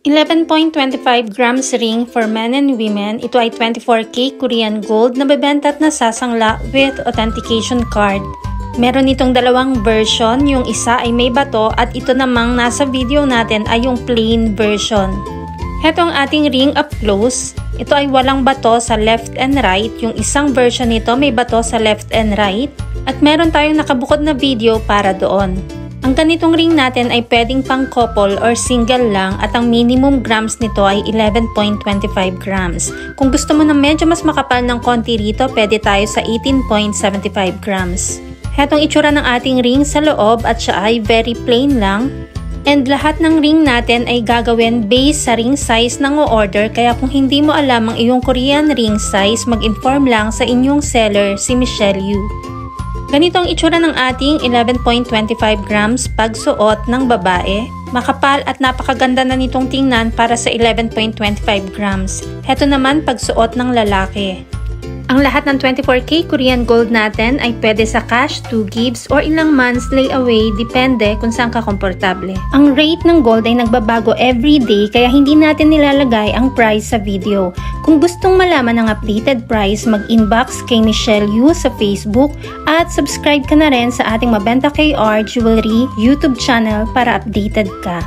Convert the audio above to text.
11.25 grams ring for men and women. Ito ay 24K Korean gold na bebenta at nasasangla with authentication card. Meron itong dalawang version, yung isa ay may bato at ito namang nasa video natin ay yung plain version. Heto ang ating ring up close. Ito ay walang bato sa left and right. Yung isang version nito may bato sa left and right. At meron tayong nakabukod na video para doon. Ang ganitong ring natin ay pwedeng pang couple or single lang at ang minimum grams nito ay 11.25 grams. Kung gusto mo na medyo mas makapal ng konti rito, pwede tayo sa 18.75 grams. Hetong itsura ng ating ring sa loob at siya ay very plain lang. And lahat ng ring natin ay gagawin based sa ring size ng o-order, kaya kung hindi mo alam ang iyong Korean ring size, mag-inform lang sa inyong seller, si Michelle Yu. Ganito ang itsura ng ating 11.25 grams pagsuot ng babae. Makapal at napakaganda na nitong tingnan para sa 11.25 grams. Heto naman pagsuot ng lalaki. Ang lahat ng 24K Korean gold natin ay pwede sa cash, 2 gifts, or ilang months layaway, depende kung saan ka komportable. Ang rate ng gold ay nagbabago every day kaya hindi natin nilalagay ang price sa video. Kung gustong malaman ang updated price, mag-inbox kay Michelle Yu sa Facebook at subscribe ka na rin sa ating Mabenta KR Jewelry YouTube channel para updated ka.